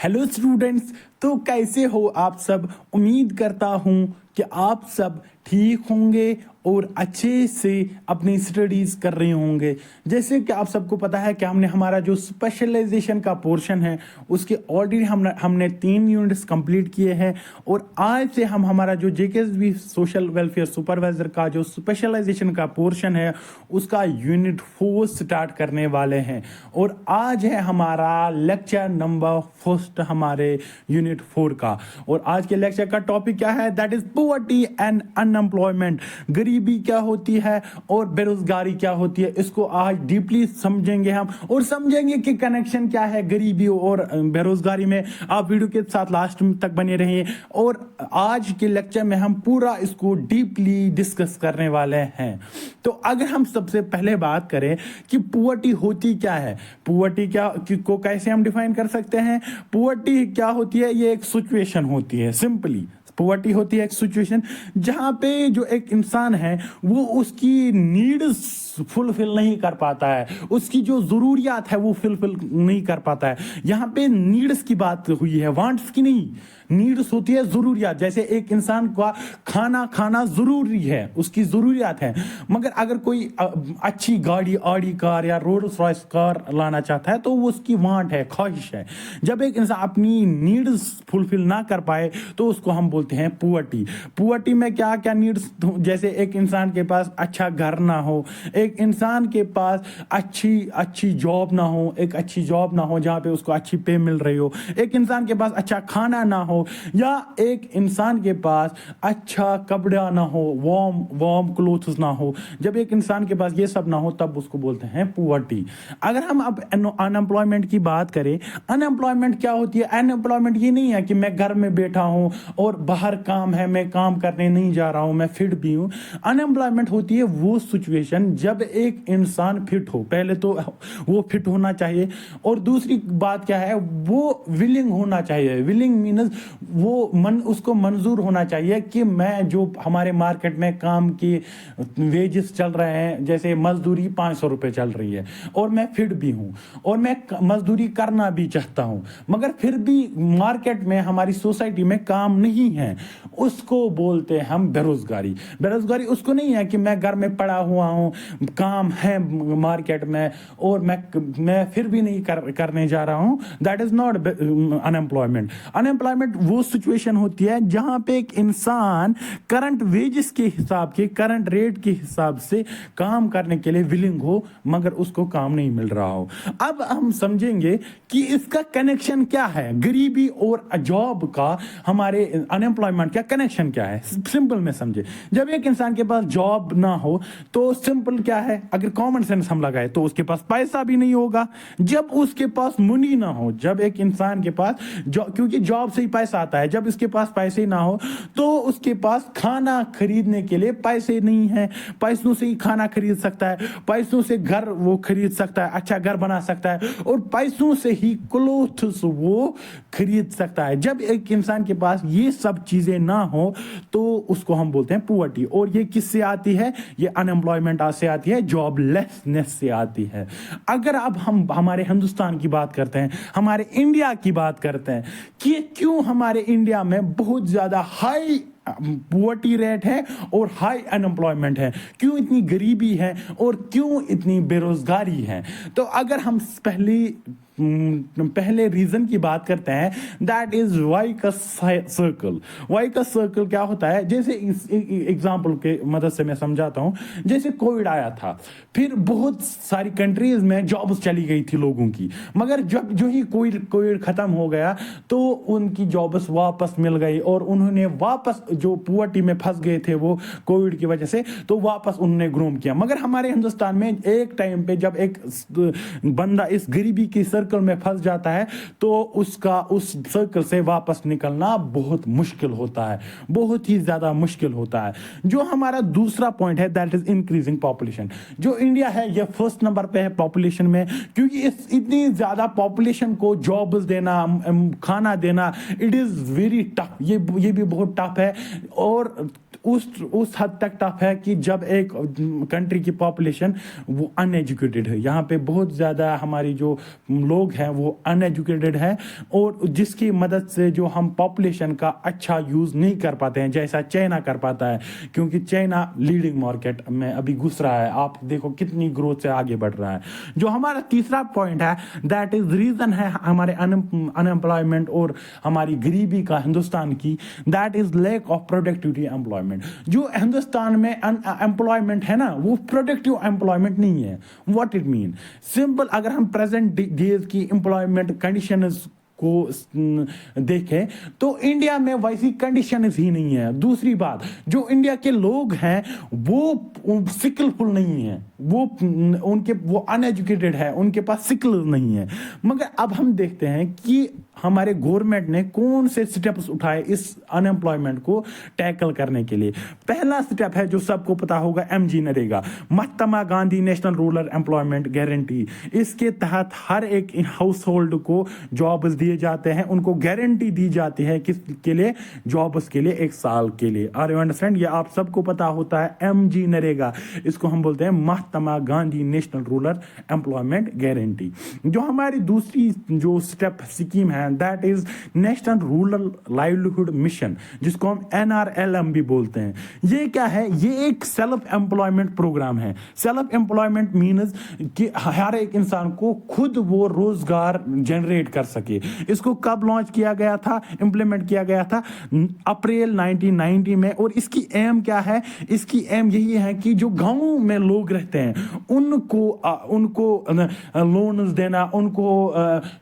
Hello students, तो कैसे हो आप सब। उम्मीद करता हूँ कि आप सब ठीक होंगे और अच्छे से अपनी स्टडीज़ कर रहे होंगे। जैसे कि आप सबको पता है कि हमने हमारा जो स्पेशलाइजेशन का पोर्शन है उसके ऑलरेडी हमने 3 यूनिट्स कंप्लीट किए हैं और आज से हम हमारा जो जेकेएसबी सोशल वेलफेयर सुपरवाइजर का जो स्पेशलाइजेशन का पोर्शन है उसका यूनिट 4 स्टार्ट करने वाले हैं। और आज है हमारा लेक्चर नंबर फर्स्ट हमारे यूनिट 4 का। और आज के लेक्चर का टॉपिक क्या है? That is poverty and unemployment. गरीबी क्या होती है और बेरोजगारी क्या होती है, इसको आज डीपली समझेंगे हम और समझेंगे कि कनेक्शन क्या है गरीबी और बेरोजगारी में। आप वीडियो के साथ लास्ट तक बने रहिए और आज के लेक्चर में हम पूरा इसको डीपली डिस्कस करने वाले हैं। तो अगर हम सबसे पहले बात करें कि पॉवर्टी होती क्या है, पॉवर्टी को कैसे हम डिफाइन कर सकते हैं। पॉवर्टी क्या होती है? ये एक सिचुएशन होती है। सिंपली पॉवर्टी होती है एक सिचुएशन जहां पे जो एक इंसान है वो उसकी नीड्स फुलफिल नहीं कर पाता है, उसकी जो जरूरियात है वो फुलफिल नहीं कर पाता है। यहाँ पे नीड्स की बात हुई है, वांट्स की नहीं। नीड्स होती है जरूरियात। जैसे एक इंसान का खाना खाना जरूरी है, उसकी जरूरियात है। मगर अगर कोई अच्छी गाड़ी, ऑडी कार या रोल्स रॉयस कार लाना चाहता है तो वो उसकी वांट है, ख्वाहिश है। जब एक इंसान अपनी नीड्स फुलफिल ना कर पाए तो उसको हम बोलते हैं पॉवर्टी। पॉवर्टी में क्या क्या नीड्स, जैसे एक इंसान के पास अच्छा घर ना हो, एक इंसान के पास अच्छी जॉब ना हो, एक अच्छी जॉब ना हो जहां पे उसको अच्छी पे मिल रही हो, एक इंसान के पास अच्छा खाना ना हो, या एक इंसान के पास अच्छा कपड़ा ना हो, वार्म क्लोथ्स ना हो। जब एक इंसान के पास ये सब ना हो तब उसको बोलते हैं पॉवर्टी। अगर हम अब अनएम्प्लॉयमेंट की बात करें, अनएम्प्लॉयमेंट क्या होती है? अनएम्प्लॉयमेंट ये नहीं है कि मैं घर में बैठा हूं और बाहर काम है, मैं काम करने नहीं जा रहा हूं, मैं फिट भी हूं। अनएम्प्लॉयमेंट होती है वो सिचुएशन जब एक इंसान फिट हो। पहले तो वो फिट होना चाहिए और दूसरी बात क्या है, वो विलिंग होना चाहिए। विलिंग मीन्स उसको मंजूर होना चाहिए कि मैं जो हमारे मार्केट में काम की वेजेस चल रहे हैं, जैसे मजदूरी 500 रुपए चल रही है और मैं फिट भी हूं और मैं मजदूरी करना भी चाहता हूं, मगर फिर भी मार्केट में हमारी सोसाइटी में काम नहीं है, उसको बोलते हैं हम बेरोजगारी। बेरोजगारी उसको नहीं है कि मैं घर में पड़ा हुआ हूं, काम है मार्केट में और मैं फिर भी नहीं करने जा रहा हूं। That is not unemployment. Unemployment वो सिचुएशन होती है जहां पे एक इंसान करंट वेजेस के हिसाब के, करंट रेट के हिसाब से काम करने के लिए विलिंग हो मगर उसको काम नहीं मिल रहा हो। अब हम समझेंगे कि इसका कनेक्शन क्या है, गरीबी और जॉब का, हमारे अनएम्प्लॉयमेंट का कनेक्शन क्या है। सिंपल में समझे, जब एक इंसान के पास जॉब ना हो तो सिंपल क्या है, अगर कॉमन सेंस हम लगाए तो उसके पास पैसा भी नहीं होगा। जब उसके पास मनी ना हो, जब एक इंसान के पास क्योंकि जॉब से ही पैसा आता है, जब इसके पास पैसे ना हो तो उसके पास खाना खरीदने के लिए पैसे नहीं है। पैसों से ही खाना खरीद सकता है, पैसों से घर वो खरीद सकता है, अच्छा घर बना सकता है और पैसों से ही क्लोथ्स वो खरीद सकता है। जब एक इंसान के पास ये सब चीजें ना हो तो उसको हम बोलते हैं पॉवर्टी। और ये किससे आती है? ये अनएम्प्लॉयमेंट से आती है, जॉबलेसनेस से आती है। अगर अब हम हमारे हिंदुस्तान की बात करते हैं, हमारे इंडिया की बात करते हैं कि क्यों हमारे इंडिया में बहुत ज्यादा हाई पॉवर्टी रेट है और हाई अनएम्प्लॉयमेंट है, क्यों इतनी गरीबी है और क्यों इतनी बेरोजगारी है। तो अगर हम पहले रीजन की बात करते हैं, दैट इज वाई का सर्कल। वाई का सर्कल क्या होता है? जैसे एग्जांपल के मदद से मैं समझाता हूं। जैसे कोविड आया था, फिर बहुत सारी कंट्रीज में जॉब्स चली गई थी लोगों की, मगर जब जो ही कोविड खत्म हो गया तो उनकी जॉब्स वापस मिल गई और उन्होंने वापस, जो पॉवर्टी में फंस गए थे वो कोविड की वजह से, तो वापस उन्होंने ग्रोम किया। मगर हमारे हिंदुस्तान में एक टाइम पे जब एक बंदा इस गरीबी की सर्कल में फंस जाता है तो उसका उस सर्कल से वापस निकलना बहुत मुश्किल होता है, बहुत ही ज्यादा मुश्किल होता है। जो हमारा दूसरा पॉइंट है, दैट इज इंक्रीजिंग पॉपुलेशन। जो इंडिया है ये फर्स्ट नंबर पे है पॉपुलेशन में, क्योंकि इस इतनी ज्यादा पॉपुलेशन को जॉब्स देना, खाना देना, इट इज वेरी टफ। ये भी बहुत टफ है। और उस हद तक टफ है कि जब एक कंट्री की पॉपुलेशन वो अनएजुकेटेड है, यहाँ पे बहुत ज़्यादा हमारी जो लोग हैं वो अनएजुकेटेड है, और जिसकी मदद से जो हम पॉपुलेशन का अच्छा यूज़ नहीं कर पाते हैं जैसा चाइना कर पाता है, क्योंकि चाइना लीडिंग मार्केट में अभी घुस रहा है। आप देखो कितनी ग्रोथ से आगे बढ़ रहा है। जो हमारा तीसरा पॉइंट है, दैट इज रीजन है हमारे अनएम्प्लॉयमेंट और हमारी गरीबी का हिंदुस्तान की, that is lack of productivity employment. जो हिंदुस्तान में एम्प्लॉयमेंट है ना, वो प्रोडक्टिव एम्प्लॉयमेंट नहीं है। व्हाट इट मीन, सिंपल, अगर हम प्रेजेंट डेज की एम्प्लॉयमेंट कंडीशंस को देखें तो इंडिया में वैसी कंडीशन ही नहीं है। दूसरी बात, जो इंडिया के लोग हैं वो स्किलफुल नहीं है, वो अनएजुकेटेड है, उनके पास स्किल नहीं है। मगर अब हम देखते हैं कि हमारे गवर्नमेंट ने कौन से स्टेप्स उठाए इस अनएम्प्लॉयमेंट को टैकल करने के लिए। पहला स्टेप है जो सबको पता होगा, MG NREGA, Mahatma Gandhi national rural employment guarantee. इसके तहत हर एक हाउस होल्ड को जॉब्स दिए जाते हैं, उनको गारंटी दी जाती है किसके लिए, जॉब्स के लिए, 1 साल के लिए। Are you understand? ये आप सबको पता होता है, एमजी नरेगा, इसको हम बोलते हैं Mahatma Gandhi national rural employment guarantee. जो हमारी दूसरी जो स्टेप स्कीम है, that is national rural livelihood mission, जिसको हम NRLM भी बोलते हैं। ये क्या है? ये एक सेल्फ एम्प्लॉयमेंट प्रोग्राम है। सेल्फ एम्प्लॉयमेंट मीन्स कि हर एक इंसान को खुद वो रोजगार जनरेट कर सके। इसको कब लॉन्च किया गया था, इंप्लीमेंट किया गया था? अप्रैल 1990 में। और इसकी एम क्या है? इसकी एम यही है कि जो गांव में लोग रहते हैं उनको लोन्स देना, उनको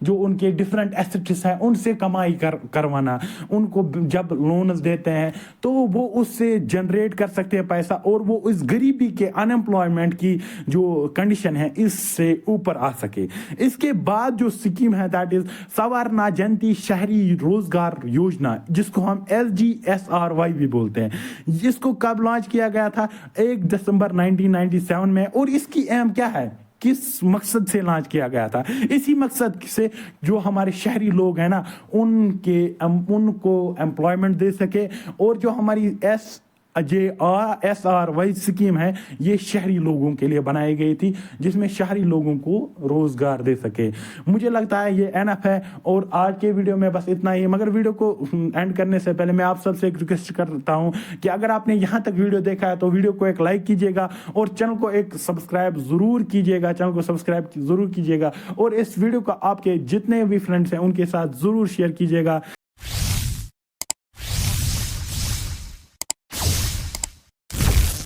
जो उनके डिफरेंट एसेट्स है उनसे कमाई करवाना। उनको जब लोन्स देते हैं तो वो उससे जनरेट कर सकते हैं पैसा, और वो इस गरीबी के, अनएम्प्लॉयमेंट की जो कंडीशन है, इससे ऊपर आ सके। इसके बाद जो स्कीम है, दैट इज सवर्णा जयंती शहरी रोजगार योजना, जिसको हम SGSRY भी बोलते हैं। जिसको कब लॉन्च किया गया था? 1 दिसंबर 1997 में। और इसकी एम क्या है, किस मकसद से लॉन्च किया गया था? इसी मकसद से जो हमारे शहरी लोग हैं ना, उनको एम्प्लॉयमेंट दे सके। और जो हमारी SRY स्कीम है, ये शहरी लोगों के लिए बनाई गई थी, जिसमें शहरी लोगों को रोजगार दे सके। मुझे लगता है ये एनफ है, और आज के वीडियो में बस इतना ही। मगर वीडियो को एंड करने से पहले मैं आप सबसे एक रिक्वेस्ट करता हूं कि अगर आपने यहां तक वीडियो देखा है तो वीडियो को एक लाइक कीजिएगा, और चैनल को एक सब्सक्राइब जरूर कीजिएगा, चैनल को सब्सक्राइब जरूर कीजिएगा, और इस वीडियो को आपके जितने भी फ्रेंड्स हैं उनके साथ जरूर शेयर कीजिएगा।